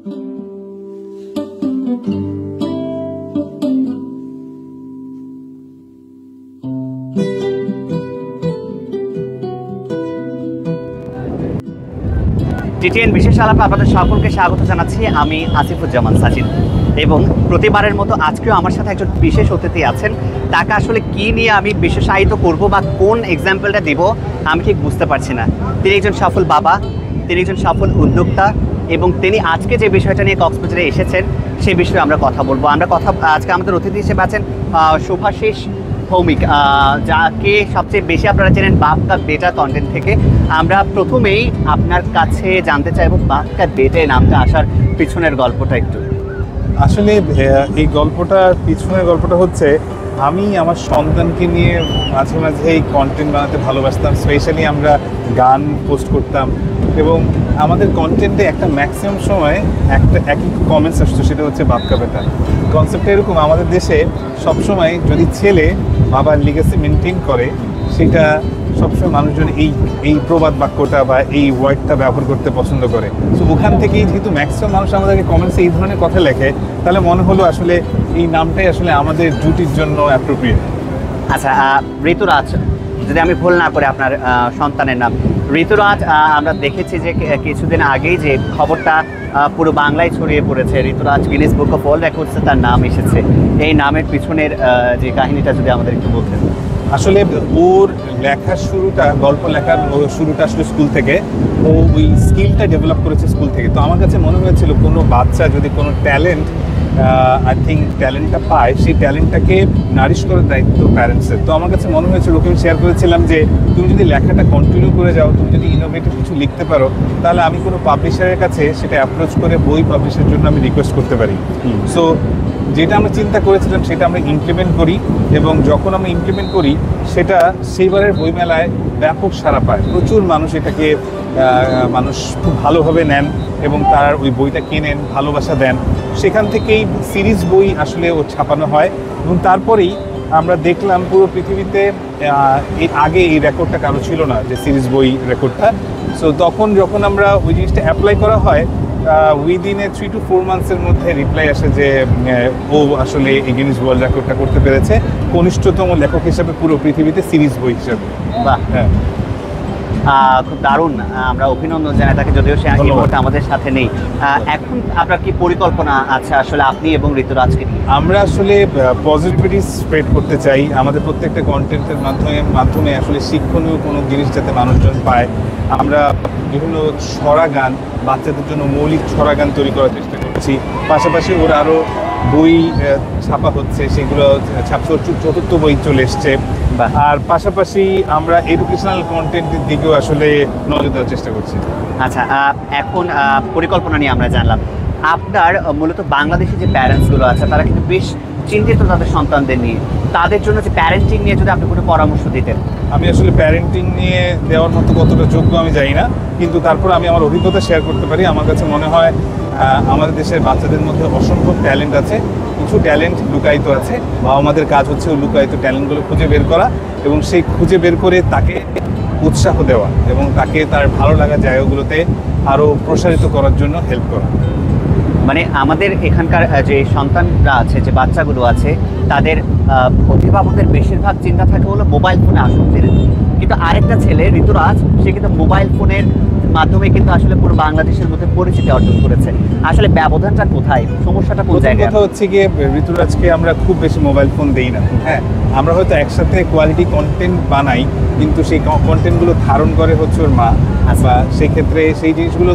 TTN বিশেষ আলাপে আপনাদের সকলকে স্বাগত জানাচ্ছি। আমি আসিফুজ্জামান সাজিদ এবং প্রতিবারের মতো আজকেও আমার সাথে একজন বিশেষ অতিথি আছেন। তাকে আসলে কি নিয়ে আমি বিশেষায়িত করব বা কোন এক্সাম্পলটা দিব আমি ঠিক বুঝতে পারছি না। তিনি একজন সফল বাবা, তিনি একজন সফল উদ্যোক্তা এবং তিনি আজকে যে বিষয়টা নিয়ে কক্সবাজারে এসেছেন সেই বিষয়ে আমরা কথা বলবো। আজকে আমাদের অতিথি হিসেবে আছেন শুভাশিস ভৌমিক, যাকে সবচেয়ে বেশি আপনারা চেনেন বাপ কা বেটা কন্টেন্ট থেকে। আমরা প্রথমেই আপনার কাছে জানতে চাইবো বাপ কা বেটে নামটা আসার পিছনের গল্পটা একটু। আসলে এই গল্পটার পিছনের গল্পটা হচ্ছে, আমি আমার সন্তানকে নিয়ে মাঝে মাঝে এই কন্টেন্ট বানাতে ভালোবাসতাম। স্পেশালি আমরা গান পোস্ট করতাম এবং আমাদের কন্টেন্টে একটা ম্যাক্সিমাম সময় একই কমেন্টস আসতো, সেটা হচ্ছে বাপ কা বেটা। কনসেপ্টটা এরকম, আমাদের দেশে সবসময় যদি ছেলে বাবার লিগেসি মেনটেন করে, সেটা সবসময় মানুষজন এই প্রবাদ বাক্যটা বা এই ওয়ার্ডটা ব্যবহার করতে পছন্দ করে। সো ওখান থেকেই যেহেতু ম্যাক্সিমাম মানুষ আমাদেরকে কমেন্টসে এই ধরনের কথা লেখে, তাহলে মনে হলো আসলে এই নামটাই আসলে আমাদের ডিউটির জন্য অ্যাপ্রোপ্রিয়েট। আচ্ছা, ঋতুরাজ, যদি আমি ভুল না করে আপনার সন্তানের নাম ঋতুরাজ। আমরা দেখেছি যে কিছুদিন আগেই যে খবরটা পুরো বাংলায় ছড়িয়ে পড়েছে, ঋতুরাজ গিনেস বুক অফ ওয়ার্ল্ড রেকর্ডসে তার নাম এসেছে। এই নামের পিছনের যে কাহিনীটা যদি আমাদের একটু বলতেন। আসলে ওর লেখার শুরুটা, গল্প লেখার শুরুটা আসলে স্কুল থেকে। ও ওই স্কিলটা ডেভেলপ করেছে স্কুল থেকে। তো আমার কাছে মনে হয়েছিল কোনো বাচ্চা যদি কোনো ট্যালেন্টটা পায়, সেই ট্যালেন্টটাকে নারিশ করার দায়িত্ব প্যারেন্টসের। তো আমার কাছে মনে হয়েছিল, ওকে আমি শেয়ার করেছিলাম যে তুমি যদি লেখাটা কন্টিনিউ করে যাও, তুমি যদি ইনোভেটিভ কিছু লিখতে পারো, তাহলে আমি কোনো পাবলিশারের কাছে সেটা অ্যাপ্রোচ করে বই পাবলিশের জন্য আমি রিকোয়েস্ট করতে পারি। সো যেটা আমরা চিন্তা করেছিলাম সেটা আমরা ইমপ্লিমেন্ট করি এবং যখন আমরা ইমপ্লিমেন্ট করি সেটা সেইবারের বইমেলায় ব্যাপক সাড়া পায়। প্রচুর মানুষ এটাকে খুব ভালোভাবে নেন এবং তার ওই বইটা কেনেন, ভালোবাসা দেন। সেখান থেকেই সিরিজ বই আসলে ও ছাপানো হয় এবং তারপরেই আমরা দেখলাম পুরো পৃথিবীতে এর আগে এই রেকর্ডটা কারো ছিল না, যে সিরিজ বই রেকর্ডটা। সো তখন যখন আমরা ওই জিনিসটা অ্যাপ্লাই করা হয়, উইদিন 3 to 4 মান্থসের মধ্যে রিপ্লাই আসে যে ও আসলে এই গিনেস ওয়ার্ল্ড রেকর্ডটা করতে পেরেছে কনিষ্ঠতম লেখক হিসেবে পুরো পৃথিবীতে সিরিজ বই হিসেবে। বাহ, হ্যাঁ, খুব দারুণ। আমরা অভিনন্দন জানাই তাকে, যদিও সে এই মুহূর্তে আমাদের সাথে নেই। এখন আপনার কি পরিকল্পনা আছে আসলে আপনি এবং ঋতুরাজকে নিয়ে? আমরা আসলে পজিটিভিটি স্প্রেড করতে চাই। আমাদের প্রত্যেকটা কন্টেন্টের মাধ্যমে আসলে শিক্ষণীয় কোনো জিনিস যাতে মানুষজন পায়। আমরা বিভিন্ন ছড়া গান, বাচ্চাদের জন্য মৌলিক ছড়া গান তৈরি করার চেষ্টা করছি। পাশাপাশি ওর আরও বই ছাপা হচ্ছে, সেগুলো 4th বই চলে এসছে। আর পাশাপাশি আমরা এডুকেশনাল কন্টেন্টের দিকেও আসলে নজর দেওয়ার চেষ্টা করছি। আচ্ছা, এখন পরিকল্পনা নিয়ে আমরা জানলাম। আপনার মূলত বাংলাদেশে যে প্যারেন্টসগুলো আছে তারা কিন্তু বেশ চিন্তিত তাদের সন্তানদের নিয়ে। তাদের জন্য যে প্যারেন্টিং নিয়ে যদি আপনি কোনো পরামর্শ দিতেন। আমি আসলে প্যারেন্টিং নিয়ে দেওয়ার মতো কতটা যোগ্য আমি জানি না, কিন্তু তারপর আমি আমার অভিজ্ঞতা শেয়ার করতে পারি। আমার কাছে মনে হয় আমাদের দেশের বাচ্চাদের মধ্যে অসংখ্য ট্যালেন্ট আছে, কিছু ট্যালেন্ট লুকায়িত আছে। বাবা মাদের কাজ হচ্ছে ওই লুকায়িত ট্যালেন্টগুলো খুঁজে বের করা এবং সেই খুঁজে বের করে তাকে উৎসাহ দেওয়া এবং তাকে তার ভালো লাগা জায়গাগুলোতে আরও প্রসারিত করার জন্য হেল্প করা। মানে আমাদের এখানকার যে সন্তানরা আছে, যে বাচ্চাগুলো আছে, তাদের অভিভাবকদের বেশিরভাগ চিন্তা থাকে হলো মোবাইল ফোনে আসক্তির। কিন্তু আরেকটা ছেলে ঋতুরাজ, সে কিন্তু মোবাইল ফোনের মাধ্যমে কিন্তু আসলে পুরো বাংলাদেশের মধ্যে পরিচিতি অর্জন করেছে। আসলে ব্যবধানটা কোথায়, সমস্যাটা কোন জায়গায়? কথা হচ্ছে গিয়ে ঋতুরাজকে আমরা খুব বেশি মোবাইল ফোন দেই না। হ্যাঁ, আমরা হয়তো একসাথে কোয়ালিটি কন্টেন্ট বানাই, কিন্তু সেই কন্টেন্টগুলো ধারণ করে হচ্ছে ওর মা। বা সেই ক্ষেত্রে সেই জিনিসগুলো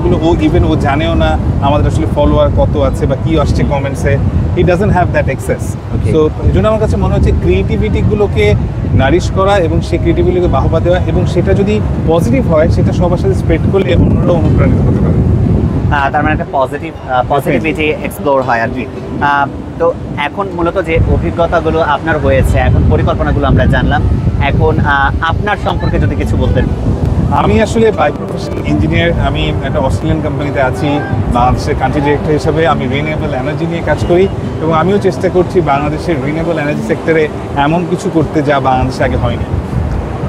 ও জানেও না আমাদের আসলে ফলোয়ার কত আছে বা কি আসছে কমেন্টসে। He doesn't have that access. So এই জন্য আমার কাছে মনে হচ্ছে ক্রিয়েটিভিটিগুলোকে নারিশ করা এবং সেই ক্রিয়েটিভিটিকে বাহবা দেওয়া, এবং সেটা যদি পজিটিভ হয় সেটা সবার সাথে স্প্রেড করলে অন্যরাও অনুপ্রাণিত হতে পারে। তার মানে একটা পজিটিভিটি এক্সপ্লোর হয় আর কি। তো এখন মূলত যে অভিজ্ঞতাগুলো আপনার হয়েছে, এখন পরিকল্পনাগুলো আমরা জানলাম, এখন আপনার সম্পর্কে যদি কিছু বলতেন। আমি আসলে বাই প্রফেশন ইঞ্জিনিয়ার। আমি একটা অস্ট্রেলিয়ান কোম্পানিতে আছি বাংলাদেশের কান্ট্রি ডিরেক্টর হিসেবে। আমি রিনিউয়েবল এনার্জি নিয়ে কাজ করি এবং আমিও চেষ্টা করছি বাংলাদেশের রিনিউয়েবল এনার্জি সেক্টরে এমন কিছু করতে যা বাংলাদেশে আগে হয়নি।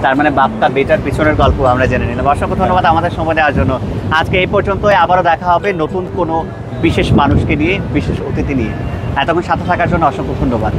তার মানে বাপ্তা বেটার পিছনের গল্প আমরা জেনে নিলাম। অসংখ্য ধন্যবাদ আমাদের সময় দেওয়ার জন্য। আজকে এই পর্যন্তই, আবারও দেখা হবে নতুন কোনো বিশেষ মানুষকে নিয়ে, বিশেষ অতিথি নিয়ে। এতক্ষণ সাথে থাকার জন্য অসংখ্য ধন্যবাদ।